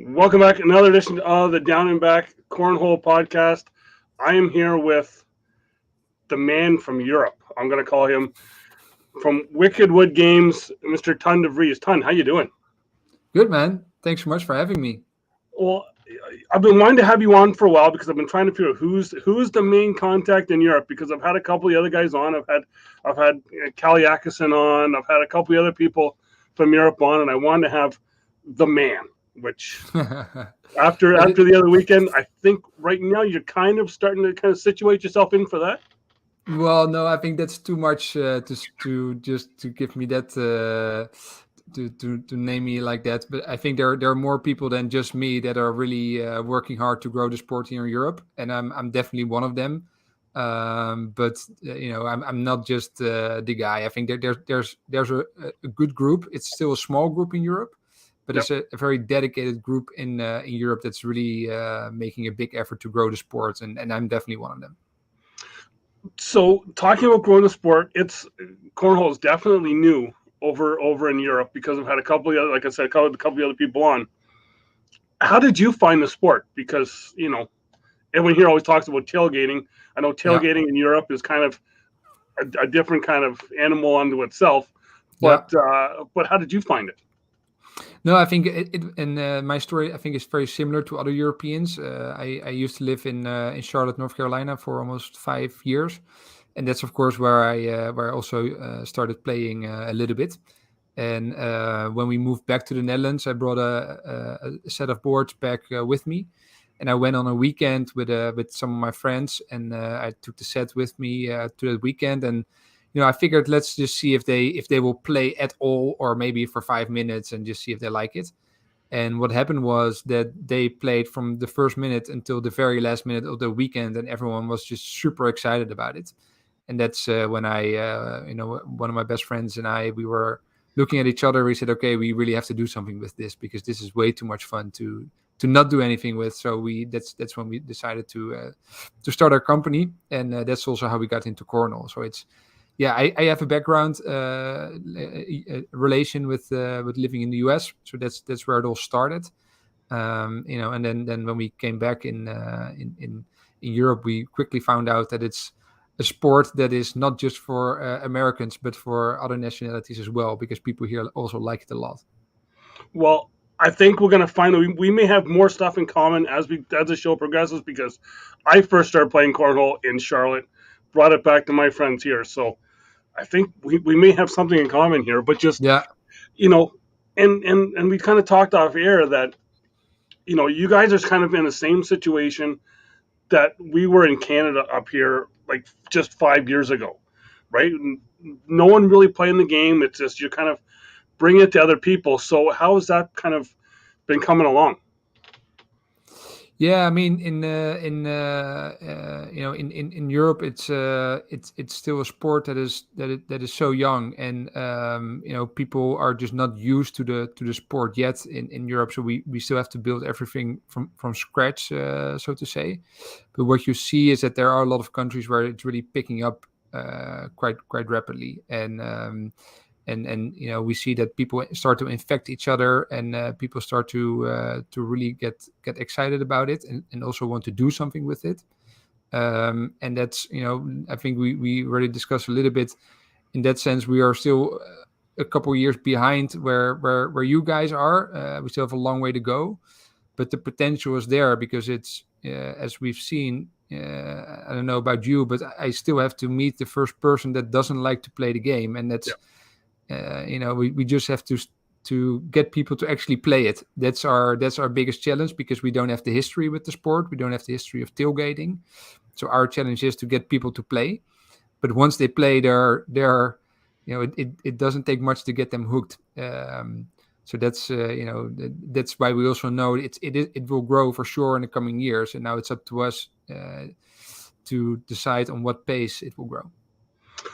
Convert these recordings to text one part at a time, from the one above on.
Welcome back. Another edition of the Down and Back Cornhole podcast. I am here with the man from Europe. I'm going to call him from Wicked Wood Games, Mr. Ton de Vries. Ton, how you doing? Good, man. Thanks so much for having me. Well, I've been wanting to have you on for a while because I've been trying to figure out who's the main contact in Europe. Because I've had a couple of the other guys on. I've had Kaliakison on. I've had a couple of other people from Europe on, and I wanted to have the man. Which after the other weekend, I think right now you're kind of starting to kind of situate yourself in for that. Well, no, I think that's too much to just to give me that to name me like that. But I think there are more people than just me that are really working hard to grow the sport here in Europe, and I'm definitely one of them. But I'm not just the guy. I think there's a good group. It's still a small group in Europe. But Yep. it's a very dedicated group in Europe that's really making a big effort to grow the sport, and I'm definitely one of them. So talking about growing the sport, cornhole is definitely new over in Europe because I've had a couple of other, like I said, a couple of other people on. How did you find the sport? Because everyone here always talks about tailgating. I know Yeah, tailgating in Europe is kind of a different kind of animal unto itself. yeah. But how did you find it? No, I think my story I think is very similar to other Europeans. I used to live in Charlotte, North Carolina, for almost 5 years, and that's of course where I also started playing a little bit. And when we moved back to the Netherlands, I brought a set of boards back with me, and I went on a weekend with some of my friends, and I took the set with me to that weekend. And I figured let's just see if they will play at all, or maybe for 5 minutes, and just see if they like it. And what happened was that they played from the first minute until the very last minute of the weekend, and everyone was just super excited about it. And that's when one of my best friends and we were looking at each other. We said, okay, we really have to do something with this because this is way too much fun to not do anything with. So that's when we decided to start our company, and that's also how we got into Cornhole. So it's I have a background a relation with living in the US, so that's where it all started. And then when we came back in Europe, we quickly found out that it's a sport that is not just for Americans, but for other nationalities as well, because people here also like it a lot. Well, I think we're gonna find that we may have more stuff in common as the show progresses because I first started playing cornhole in Charlotte, brought it back to my friends here. So I think we may have something in common here, but just Yeah, you know, and we kind of talked off air that you guys are kind of in the same situation that we were in Canada up here like just 5 years ago, right? No one really playing the game. It's just you kind of bring it to other people. So how has that kind of been coming along? yeah. I mean, in Europe, it's still a sport that is so young, and people are just not used to the sport yet in Europe. So we still have to build everything from scratch, so to say. But what you see is that there are a lot of countries where it's really picking up quite rapidly, and we see that people start to infect each other, and people start to really get excited about it, and also want to do something with it. And that's I think we already discussed a little bit. In that sense, we are still a couple of years behind where you guys are. We still have a long way to go, but the potential is there because it's as we've seen. I don't know about you, but I still have to meet the first person that doesn't like to play the game, and that's we just have to get people to actually play it. That's our biggest challenge because we don't have the history with the sport. We don't have the history of tailgating. So our challenge is to get people to play. But once they play, it doesn't take much to get them hooked. So that's why we also know it will grow for sure in the coming years. And now it's up to us to decide on what pace it will grow.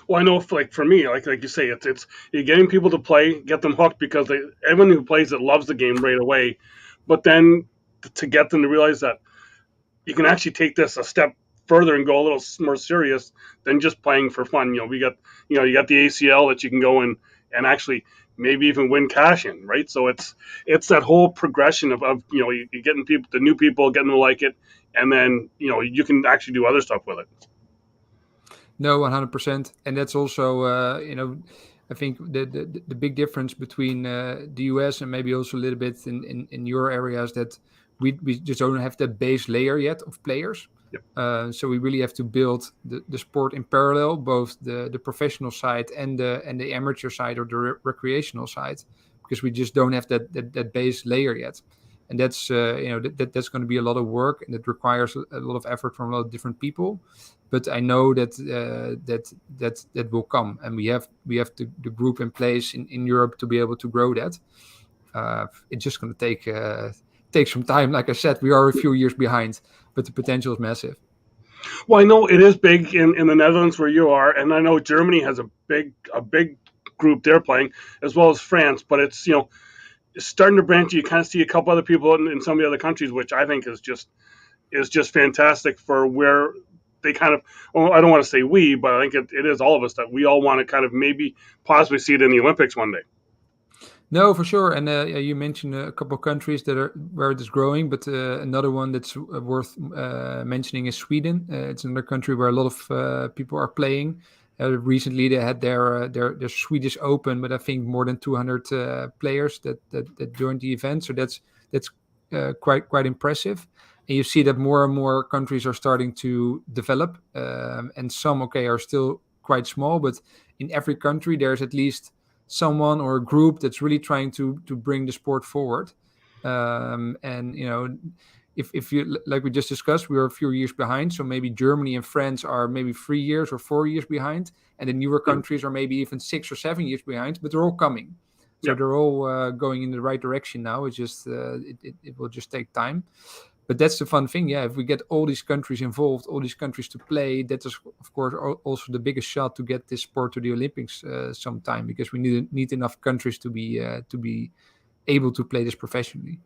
Well, I know, like for me, like you say, it's you're getting people to play, get them hooked because everyone who plays it loves the game right away. But then to get them to realize that you can actually take this a step further and go a little more serious than just playing for fun. You got the ACL that you can go and actually maybe even win cash in, right? So it's that whole progression of you getting people, the new people, getting them to like it, and then you can actually do other stuff with it. No, 100%. And that's also, I think the big difference between the US and maybe also a little bit in your area is that we just don't have that base layer yet of players. Yep. So we really have to build the sport in parallel, both the professional side and the amateur side or the recreational side, because we just don't have that base layer yet. And that's that's going to be a lot of work, and it requires a lot of effort from a lot of different people. But I know that that will come, and we have the group in place in Europe to be able to grow that. It's just going to take some time. Like I said, we are a few years behind, but the potential is massive. Well, I know it is big in the Netherlands where you are, and I know Germany has a big group they're playing, as well as France. But it's it's starting to branch. You kind of see a couple other people in some of the other countries, which I think is just fantastic for where they kind of. Well, I don't want to say we, but I think it is all of us that we all want to kind of maybe possibly see it in the Olympics one day. No, for sure. And you mentioned a couple of countries that are where it is growing, but another one that's worth mentioning is Sweden. It's another country where a lot of people are playing. Recently, they had their Swedish Open, but I think more than 200 players that joined the event. So that's quite impressive. And you see that more and more countries are starting to develop, and some are still quite small, but in every country there's at least someone or a group that's really trying to bring the sport forward. And if you, like we just discussed, we are a few years behind. So maybe Germany and France are maybe 3 years or 4 years behind, and the newer Yeah. countries are maybe even 6 or 7 years behind. But they're all coming, so Yeah. they're all going in the right direction now. It's just it will just take time. But that's the fun thing, yeah. If we get all these countries involved, all these countries to play, that is, of course, also the biggest shot to get this sport to the Olympics sometime, because we need enough countries to be able to play this professionally.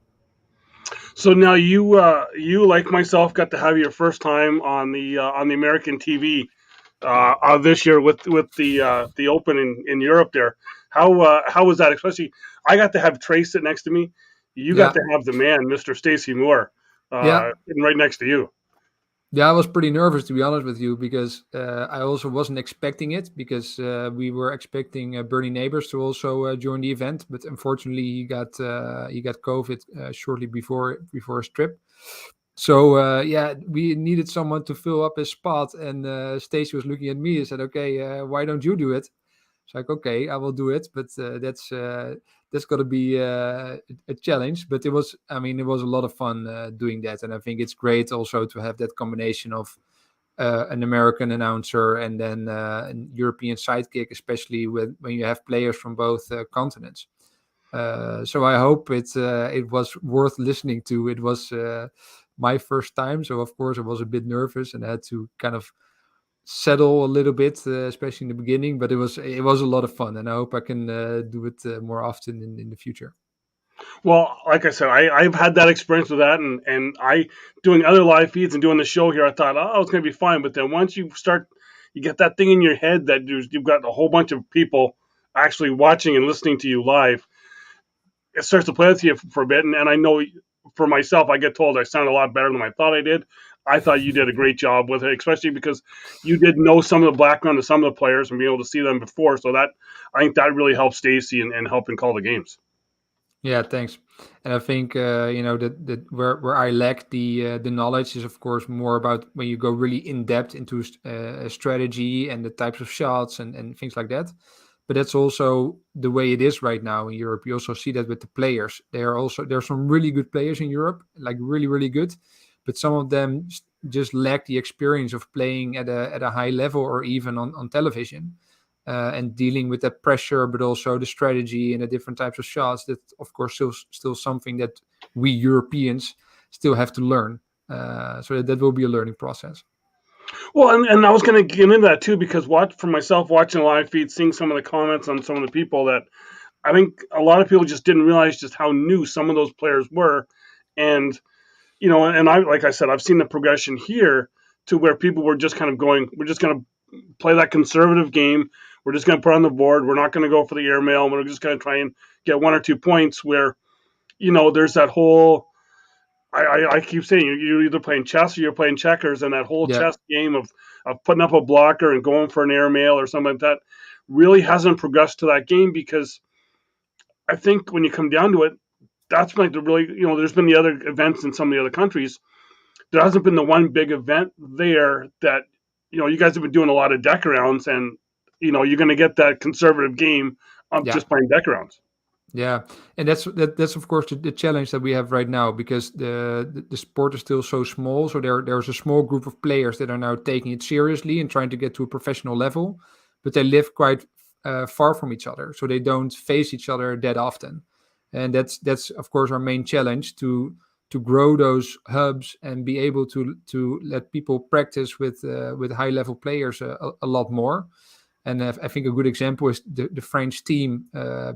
So now you like myself got to have your first time on the American TV this year with the Open in Europe there. How was that? Especially, I got to have Trey sit next to me. You got Yeah, to have the man, Mr. Stacy Moore, yeah. sitting right next to you. Yeah, I was pretty nervous, to be honest with you, because I also wasn't expecting it, because we were expecting Bernie Neighbors to also join the event, but unfortunately he got COVID shortly before his trip. So yeah, we needed someone to fill up his spot, and Stacey was looking at me and said, "Okay, why don't you do it?" It's like, "Okay, I will do it," but that's got to be a challenge. But I mean, it was a lot of fun doing that, and I think it's great also to have that combination of an American announcer and then an European sidekick, especially when you have players from both continents. So I hope it was worth listening to. It was my first time, so of course I was a bit nervous and I had to kind of settle a little bit, especially in the beginning. But it was a lot of fun, and I hope I can do it more often in the future. Well, like I said, I've had that experience with that, and I doing other live feeds and doing the show here. I thought, oh, it's gonna be fine, but then once you get that thing in your head that you've got a whole bunch of people actually watching and listening to you live. It starts to play with you for a bit, and I know for myself, I get told I sound a lot better than I thought I did. I thought you did a great job with it, especially because you did know some of the background of some of the players and be able to see them before. So that I think that really helped Stacy and helping call the games. Yeah, thanks. And I think that where I lack the knowledge is, of course, more about when you go really in depth into strategy and the types of shots and things like that. But that's also the way it is right now in Europe. You also see that with the players. There's some really good players in Europe, like really really good, but some of them just lack the experience of playing at a high level or even on television, and dealing with that pressure, but also the strategy and the different types of shots. That, of course, still something that we Europeans still have to learn. So that will be a learning process. Well, and I was going to get into that too because for myself watching the live feed, seeing some of the comments on some of the people that I think a lot of people just didn't realize just how new some of those players were, and and I like I said, I've seen the progression here to where people were just kind of going, we're just going to play that conservative game. We're just going to put on the board. We're not going to go for the airmail. We're just going to try and get 1 or 2 points. Where there's that whole. I keep saying you're either playing chess or you're playing checkers, and that whole Yeah, chess game of putting up a blocker and going for an airmail or something like that really hasn't progressed to that game, because I think when you come down to it, that's like the really, there's been the other events in some of the other countries. There hasn't been the one big event there that, you guys have been doing a lot of deck rounds, and, you're going to get that conservative game of yeah. just playing deck rounds. Yeah, and that's of course the challenge that we have right now, because the sport is still so small. So there's a small group of players that are now taking it seriously and trying to get to a professional level, but they live quite far from each other, so they don't face each other that often, and that's of course our main challenge to grow those hubs and be able to let people practice with high level players a lot more. And I think a good example is the French team,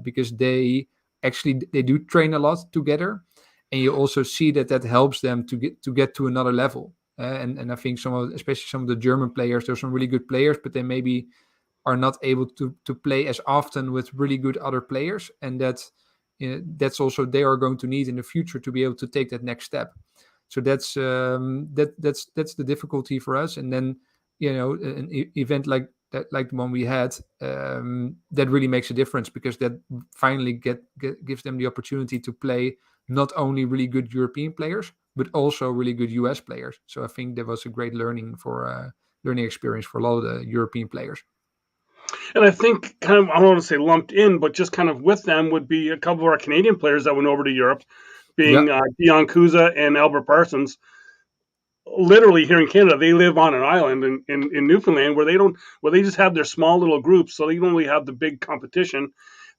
because they do train a lot together, and you also see that helps them to get to another level. And I think especially some of the German players, there's some really good players, but they maybe are not able to play as often with really good other players, and that's also they are going to need in the future to be able to take that next step. So that's the difficulty for us. And then an event like that, like the one we had, that really makes a difference, because that finally gives them the opportunity to play not only really good European players but also really good US players. So I think that was a great learning experience for a lot of the European players. And I think kind of, I don't want to say lumped in, but just kind of with them would be a couple of our Canadian players that went over to Europe, Yeah, being Dion Kuza and Albert Parsons. Literally here in Canada, they live on an island in Newfoundland where they just have their small little groups, so they don't really have the big competition.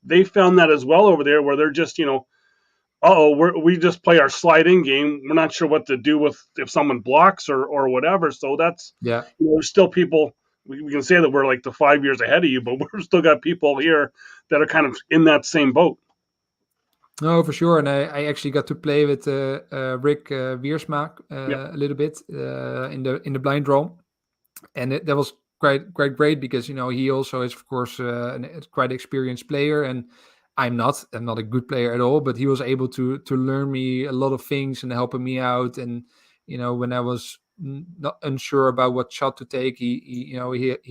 They found that as well over there, where they're just, we just play our slide in game. We're not sure what to do with if someone blocks or whatever. So that's, yeah. there's still people. We can say that we're like the 5 years ahead of you, but we're still got people here that are kind of in that same boat. No, for sure. And I actually got to play with Rick Wiersma Yeah. a little bit in the blind draw, and that was quite great, because he also is of course a quite experienced player, and I'm not a good player at all, but he was able to learn me a lot of things and helping me out. And when I was not unsure about what shot to take, he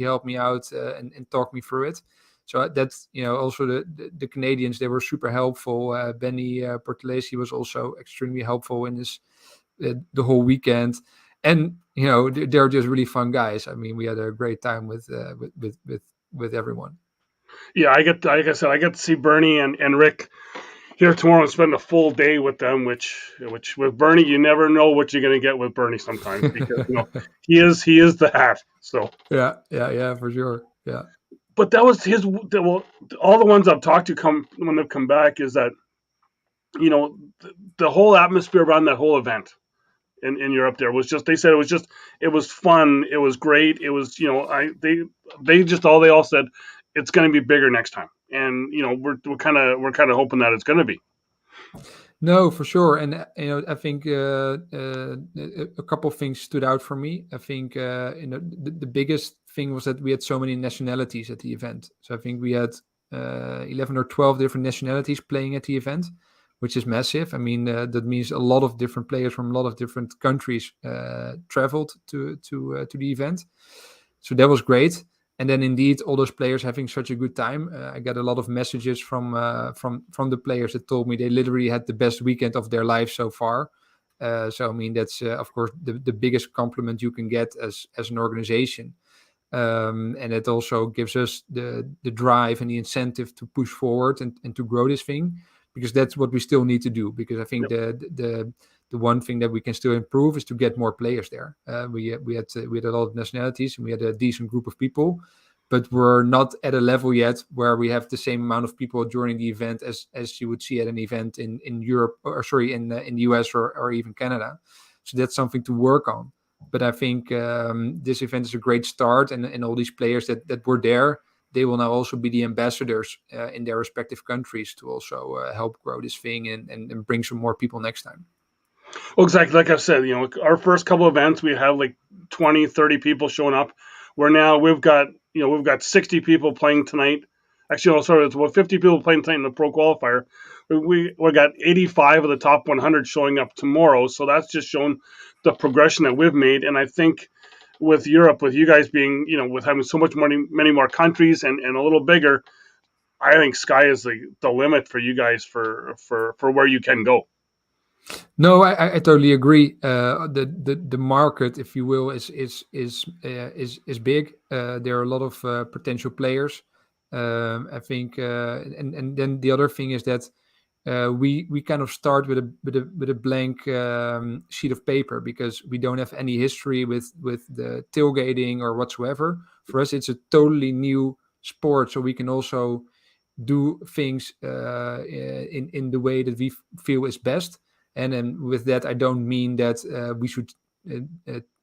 helped me out and talked me through it. So that's also the Canadians, they were super helpful. Benny Portalesi was also extremely helpful in this the whole weekend. And they're just really fun guys. I mean, we had a great time with everyone. Yeah, like I said, I get to see Bernie and Rick here tomorrow and spend a full day with them. Which with Bernie, you never know what you're going to get with Bernie sometimes, because he is the hat. So Yeah, for sure. Yeah, but that was well, all the ones I've talked to when they've come back is that the whole atmosphere around that whole event in Europe there was just, they said it was fun, it was great, it was they all said it's going to be bigger next time, and we're kind of hoping that it's going to be. no, for sure. And I think a couple of things stood out for me. I think the biggest thing was that we had so many nationalities at the event. So I think we had 11 or 12 different nationalities playing at the event, which is massive. I mean, that means a lot of different players from a lot of different countries traveled to the event. So that was great. And then indeed, all those players having such a good time. I got a lot of messages from the players that told me they literally had the best weekend of their life so far. So I mean, that's of course the biggest compliment you can get as an organization. And it also gives us the drive and the incentive to push forward and to grow this thing, because that's what we still need to do. Because I think the one thing that we can still improve is to get more players there. We had a lot of nationalities, and we had a decent group of people, but we're not at a level yet where we have the same amount of people during the event as you would see at an event in Europe, or sorry, in the US or even Canada. So that's something to work on. But I think this event is a great start, and all these players that were there, they will now also be the ambassadors in their respective countries to also help grow this thing and bring some more people next time. Well, exactly, like I said, our first couple events we have like 20, 30 people showing up. we've got, we've got 60 people playing tonight. Actually, no, sorry, it's about 50 people playing tonight in the pro qualifier. We got 85 of the top 100 showing up tomorrow. So that's just shown the progression that we've made. And I think with Europe, with you guys being, with having so much money, many more countries and a little bigger, I think sky is the limit for you guys for where you can go. No, I totally agree. The market, if you will, is big. There are a lot of potential players. I think, and then the other thing is that we kind of start with a blank sheet of paper because we don't have any history with the tailgating or whatsoever. For us, it's a totally new sport, so we can also do things in the way that we feel is best. And then with that, I don't mean that we should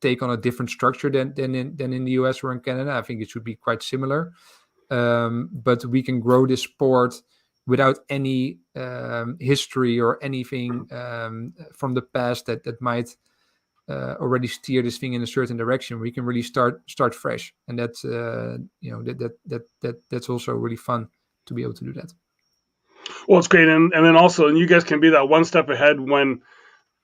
take on a different structure than in the US or in Canada. I think it should be quite similar. But we can grow this sport without any history or anything from the past that might already steer this thing in a certain direction. We can really start fresh, and that's that's also really fun to be able to do that. Well, it's great, and then also, and you guys can be that one step ahead when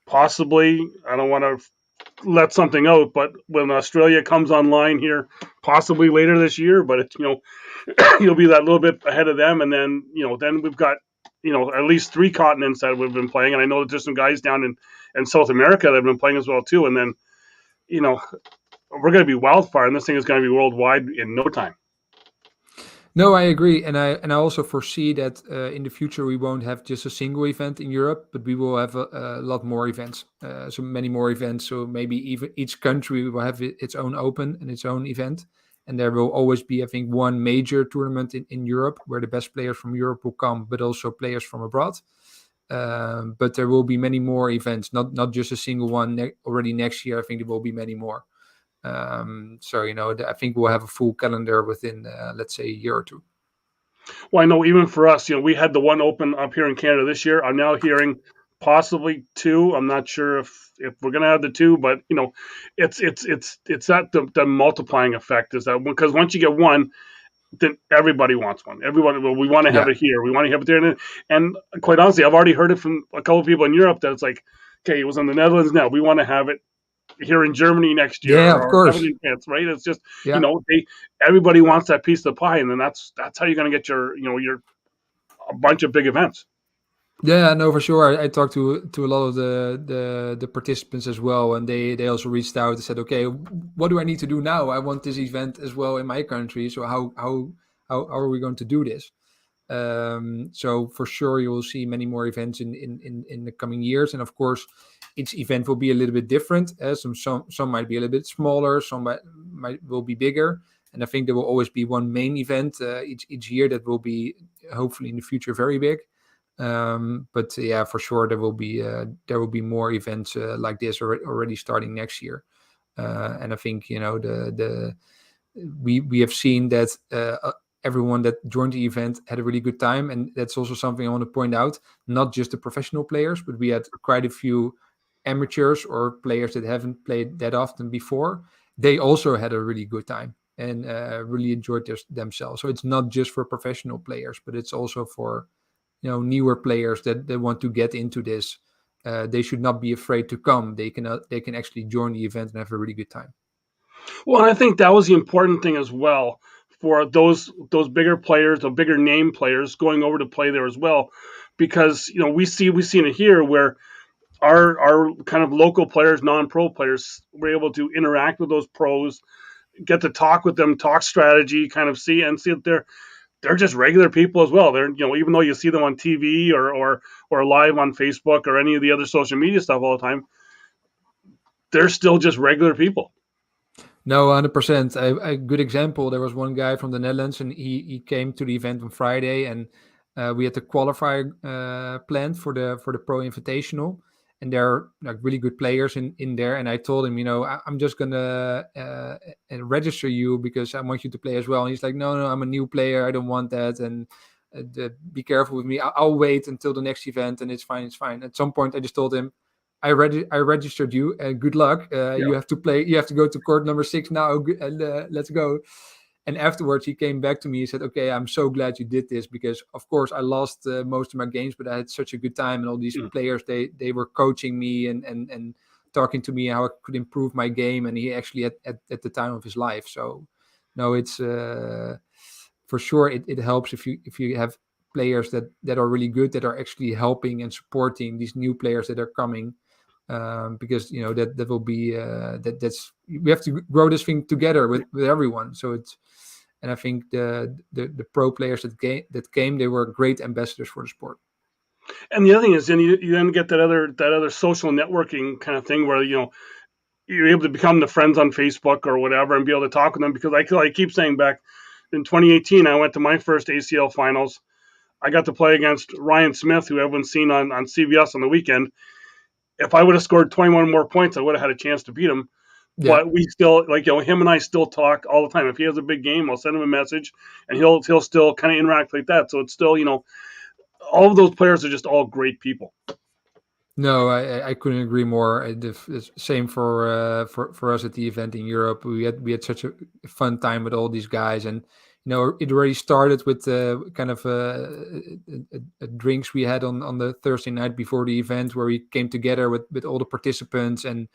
possibly, I don't want to let something out, but when Australia comes online here, possibly later this year, but it's, you'll be that little bit ahead of them, and then then we've got at least 3 continents that we've been playing, and I know that there's some guys down in South America that have been playing as well too, and then we're going to be wildfire, and this thing is going to be worldwide in no time. No, I agree, and I also foresee that in the future we won't have just a single event in Europe, but we will have a lot more events, so many more events. So maybe even each country will have its own open and its own event, and there will always be, I think, one major tournament in Europe where the best players from Europe will come, but also players from abroad. But there will be many more events, not just a single one. Already next year, I think there will be many more. So I think we'll have a full calendar within let's say a year or two. Well, I know even for us, we had the one open up here in Canada this year. I'm now hearing possibly 2. I'm not sure if we're going to have the 2, but it's that the multiplying effect is that because once you get one, then everybody wants one. Everybody, well, we want to have Yeah. it here. We want to have it there. And quite honestly, I've already heard it from a couple of people in Europe that it's like, okay, it was in the Netherlands now. We want to have it here in Germany next year, Yeah, of or have it course. in France, right? It's just, Yeah. everybody wants that piece of the pie, and then that's how you're going to get your a bunch of big events. Yeah, no, for sure. I talked to a lot of the participants as well, and they also reached out and said, okay, what do I need to do now? I want this event as well in my country. So how are we going to do this? So for sure, you will see many more events in the coming years, and of course, each event will be a little bit different. Some might be a little bit smaller, some will be bigger, and I think there will always be one main event each year that will be hopefully in the future very big. But yeah, for sure there will be more events like this already starting next year. And I think we have seen that everyone that joined the event had a really good time, and that's also something I want to point out. Not just the professional players, but we had quite a few amateurs or players that haven't played that often before. They also had a really good time and really enjoyed themselves. So it's not just for professional players, but it's also for newer players that want to get into this. They should not be afraid to come. They can actually join the event and have a really good time. Well, and I think that was the important thing as well for those bigger players, the bigger name players going over to play there as well, because we've seen it here where our kind of local players, non-pro players, were able to interact with those pros, get to talk with them, talk strategy, kind of see that they're just regular people as well. They're even though you see them on TV or live on Facebook or any of the other social media stuff all the time, they're still just regular people. No, 100%. A good example, there was one guy from the Netherlands, and he came to the event on Friday, and we had the qualifier planned for the Pro Invitational, and there are like really good players in there. And I told him, I'm just gonna register you because I want you to play as well. And he's like, no, I'm a new player. I don't want that, and be careful with me. I'll wait until the next event, and it's fine. At some point, I just told him, I registered you, and good luck. Yeah. You have to play. You have to go to court number 6 now, and let's go." And afterwards, he came back to me. He said, "Okay, I'm so glad you did this because, of course, I lost most of my games, but I had such a good time, and all these Mm. players they were coaching me and talking to me how I could improve my game, and he actually at the time of his life. So, no, it's for sure it helps if you have players that are really good, that are actually helping and supporting these new players that are coming, because that will be that's we have to grow this thing together with everyone. So it's and I think the pro players that came, they were great ambassadors for the sport. And the other thing is, then you then get that other social networking kind of thing where you're able to become the friends on Facebook or whatever and be able to talk with them. Because I keep saying back in 2018, I went to my first ACL finals. I got to play against Ryan Smith, who everyone's seen on CBS on the weekend. If I would have scored 21 more points, I would have had a chance to beat him. Yeah. But we still, him and I still talk all the time. If he has a big game, I'll send him a message, and he'll still kind of interact like that. So it's still, all of those players are just all great people. No, I couldn't agree more. The same for us at the event in Europe. We had such a fun time with all these guys, and it already started with kind of drinks we had on the Thursday night before the event, where we came together with all the participants, and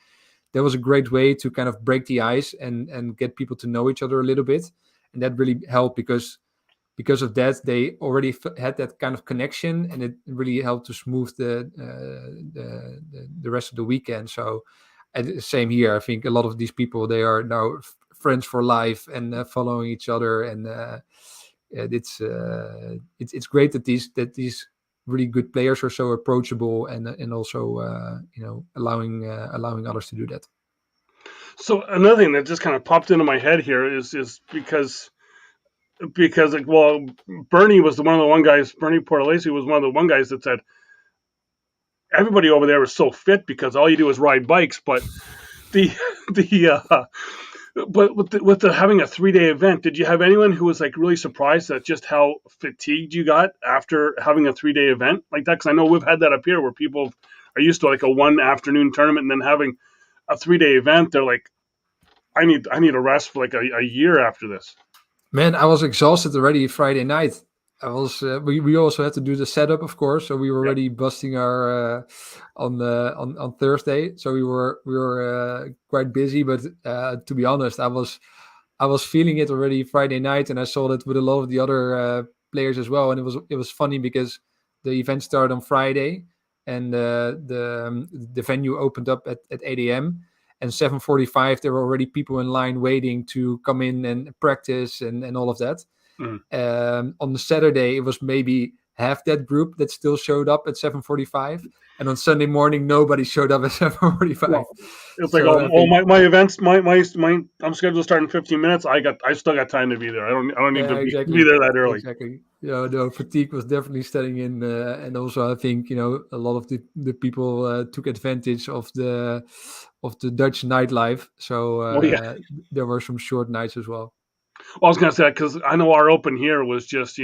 that was a great way to kind of break the ice and get people to know each other a little bit, and that really helped because of that, they already had that kind of connection, and it really helped to smooth the rest of the weekend. So, same here. I think a lot of these people, they are now friends for life and following each other, and it's great that these really good players are so approachable and also allowing others to do that. So another thing that just kind of popped into my head here is because well, Bernie was one of the one guys. Bernie Portalesi was one of the one guys that said everybody over there was so fit because all you do is ride bikes. But the the but with the having a 3 day event, did you have anyone who was like really surprised at just how fatigued you got after having a 3 day event like that? Because I know we've had that up here where people are used to like a one afternoon tournament and then having a 3 day event. They're like, I need a rest for like a year after this. Man, I was exhausted already Friday night. I was. We also had to do the setup, of course. So we were Yeah. already busting our on Thursday. So we were quite busy. But to be honest, I was feeling it already Friday night, and I saw that with a lot of the other players as well. And it was funny because the event started on Friday, and the venue opened up at 8 a.m. And 7:45 there were already people in line waiting to come in and practice and all of that. Mm. On the Saturday it was maybe half that group that still showed up at 7:45, and on Sunday morning nobody showed up at 7:45. Well, it's like, So oh, I think my events, my I'm scheduled to start in 15 minutes. I still got time to be there. I don't need yeah, to be exactly, there that early. exactly. The fatigue was definitely setting in, and also I think a lot of the people took advantage of the Dutch nightlife. So Oh yeah. there were some short nights as well. Well, I was gonna say that because I know our open here was just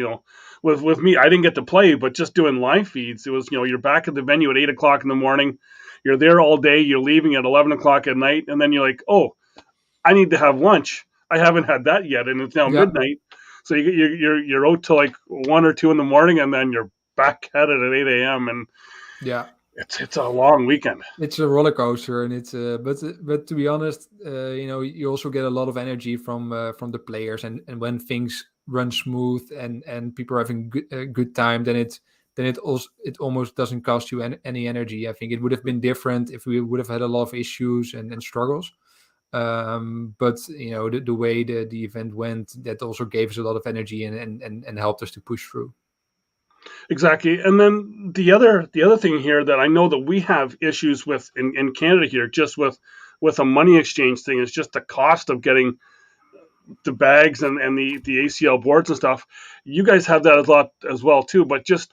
with me, I didn't get to play, but just doing live feeds, it was you're back at the venue at 8 o'clock in the morning, you're there all day, you're leaving at 11 o'clock at night, and then you're like, oh, I need to have lunch. I haven't had that yet, and it's now Yeah, midnight, so you're out till like 1 or 2 in the morning, and then you're back at it at 8 a.m. and yeah. it's a long weekend. It's a roller coaster, and it's but to be honest, you also get a lot of energy from the players, and when things run smooth and people are having good time, then it almost doesn't cost you any energy. I think it would have been different if we would have had a lot of issues and struggles. But the way the event went, that also gave us a lot of energy and helped us to push through. Exactly. And then the other thing here that I know that we have issues with in Canada here, just with a money exchange thing, is just the cost of getting the bags and the ACL boards and stuff. You guys have that a lot as well too, but just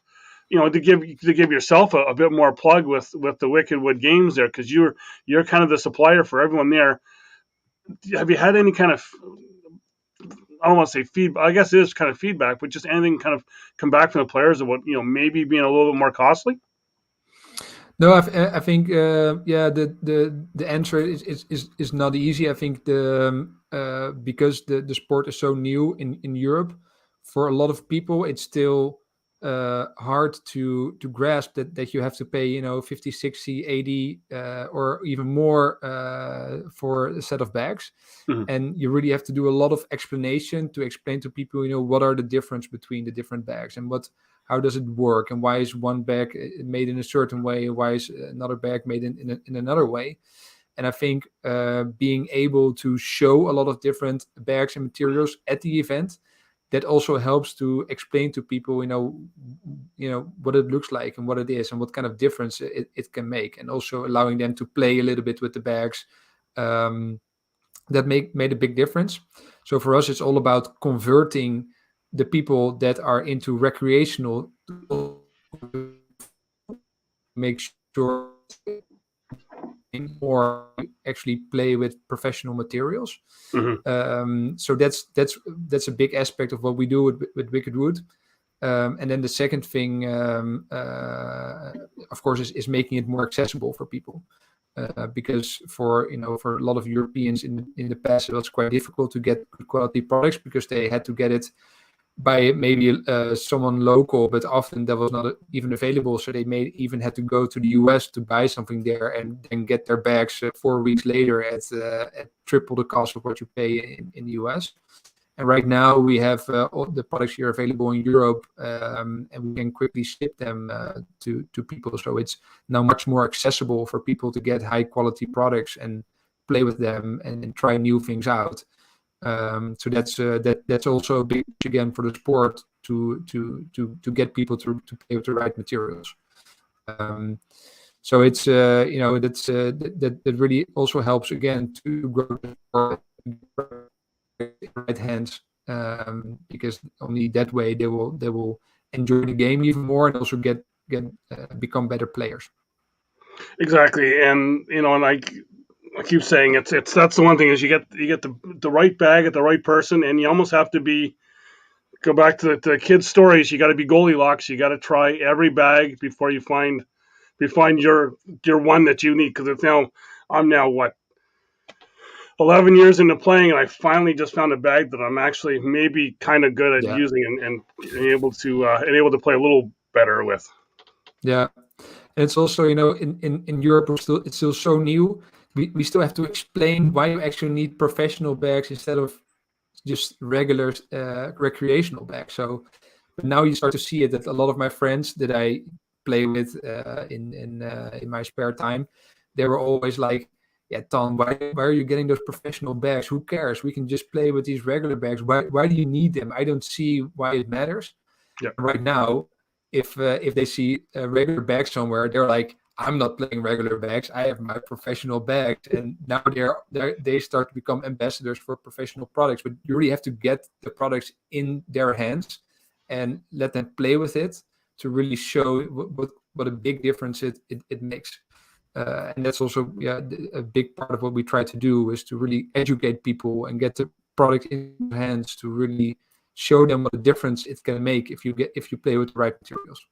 to give yourself a bit more plug with the Wickedwood Games there, because you're kind of the supplier for everyone there. Have you had any kind of, I don't want to say feedback, I guess it is kind of feedback, but just anything kind of come back from the players about maybe being a little bit more costly? No, I think yeah, the answer is not easy. I think because the sport is so new in Europe, for a lot of people, it's still hard to grasp that you have to pay 50, 60, 80 or even more for a set of bags, Mhm. and you really have to do a lot of explanation to explain to people what are the difference between the different bags and how does it work and why is one bag made in a certain way and why is another bag made in another way. And I think being able to show a lot of different bags and materials at the event, that also helps to explain to people what it looks like and what it is and what kind of difference it can make, and also allowing them to play a little bit with the bags. That made a big difference. So for us, it's all about converting the people that are into recreational make sure or actually play with professional materials. Mhm. So that's a big aspect of what we do with Wicked Wood. And then the second thing, of course, is making it more accessible for people. Because for a lot of Europeans in the past, it was quite difficult to get good quality products because they had to get it by maybe someone local, but often that was not even available. So they may even had to go to the US to buy something there and then get their bags 4 weeks later at triple the cost of what you pay in the US. And right now we have all the products here available in Europe, and we can quickly ship them to people. So it's now much more accessible for people to get high quality products and play with them and try new things out. So that's also a big push again for the sport to get people to play with the right materials. Um, so it's that really also helps again to grow the sport in the right hands, because only that way they will enjoy the game even more and also get become better players. Exactly, and I keep saying it's that's the one thing is you get the right bag at the right person, and you almost have to be go back to the kids' stories. You got to be Goldilocks. You got to try every bag before you find your one that you need. Because it's now I'm now what 11 years into playing, and I finally just found a bag that I'm actually maybe kind of good at Yeah, using and able to play a little better with. yeah. And it's also, in Europe, it's still so new. We still have to explain why you actually need professional bags instead of just regular recreational bags. So, but now you start to see it that a lot of my friends that I play with in my spare time, they were always like, "Yeah, Tom, why are you getting those professional bags? Who cares? We can just play with these regular bags. Why do you need them? I don't see why it matters." Yeah, Right now, if they see a regular bag somewhere, they're like, I'm not playing regular bags. I have my professional bags, and now they start to become ambassadors for professional products. But you really have to get the products in their hands and let them play with it to really show what a big difference it makes. And that's also a big part of what we try to do is to really educate people and get the product in their hands to really show them what a difference it can make if you play with the right materials.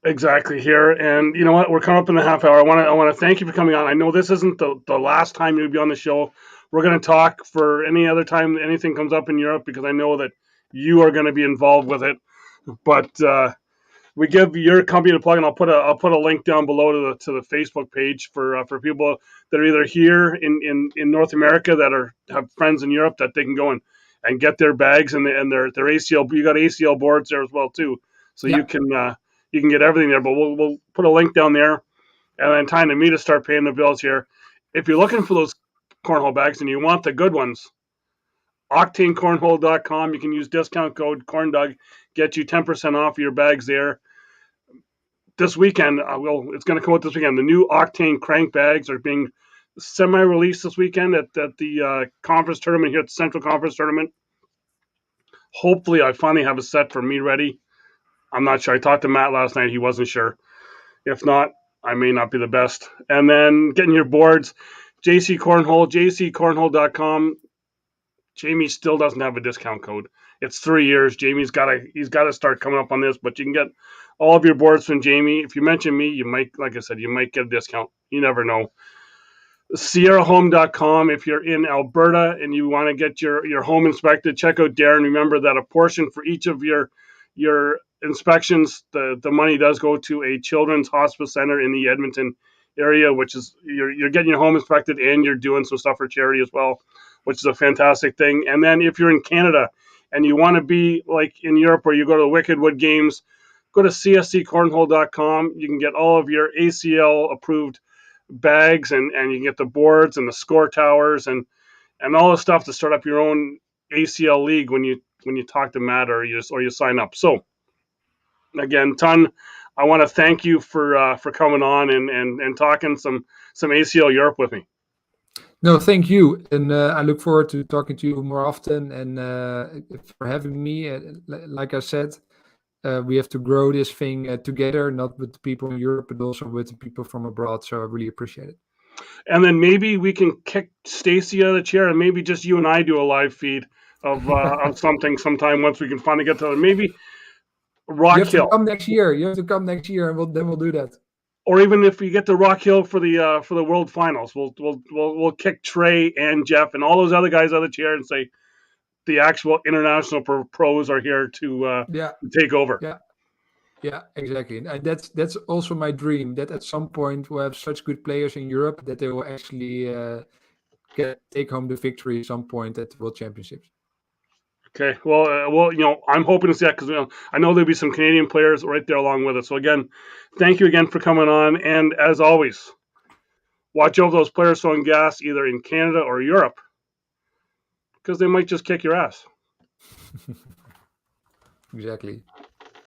exactly here. And you know what? We're coming up in the half hour. I want to thank you for coming on. I know this isn't the last time you'll be on the show. We're going to talk for any other time anything comes up in Europe because I know that you are going to be involved with it. But we give your company a plug, and I'll put a link down below to the Facebook page for people that are either here in North America that have friends in Europe that they can go and get their bags and their ACL. You got ACL boards there as well too, so Yeah, you can get everything there. But we'll put a link down there, and then time to me to start paying the bills here. If you're looking for those cornhole bags and you want the good ones, octanecornhole.com. You can use discount code CornDug, get you 10% off your bags there this weekend. It's going to come out this weekend. The new Octane crank bags are being semi-released this weekend at the conference tournament here at the Central Conference tournament. Hopefully, I finally have a set for me ready. I'm not sure. I talked to Matt last night. He wasn't sure. If not, I may not be the best. And then getting your boards, JC Cornhole, jccornhole.com. Jamie still doesn't have a discount code. It's 3 years. He's got to start coming up on this. But you can get all of your boards from Jamie. If you mention me, you might, like I said, you might get a discount. You never know. SierraHome.com. If you're in Alberta and you want to get your home inspected, check out Darren. Remember that a portion for each of your inspections, the money does go to a children's hospice center in the Edmonton area, which is you're getting your home inspected and you're doing some stuff for charity as well, which is a fantastic thing. And then if you're in Canada and you want to be like in Europe where you go to the Wickedwood games, go to csccornhole.com. You can get all of your ACL approved bags and you can get the boards and the score towers and all the stuff to start up your own ACL league when you talk to Matt or you sign up. So again, Ton, I want to thank you for coming on and talking some ACL Europe with me. No, thank you, and I look forward to talking to you more often. And for having me, like I said, we have to grow this thing together, not with the people in Europe, but also with the people from abroad. So I really appreciate it. And then maybe we can kick Stacy out of the chair, and maybe just you and I do a live feed of something sometime once we can finally get to it. Maybe Rock You have Hill. to come next year. You have to come next year, and then we'll do that. Or even if we get to Rock Hill for the World Finals, we'll kick Trey and Jeff and all those other guys out of the chair and say the actual international pros are here to take over. Yeah, exactly. And that's also my dream, that at some point we'll have such good players in Europe that they will actually take home the victory at some point at the World Championships. Okay, well, I'm hoping to see that because I know there'll be some Canadian players right there along with us. So again, thank you again for coming on, and as always, watch out for those players throwing gas either in Canada or Europe because they might just kick your ass. Exactly.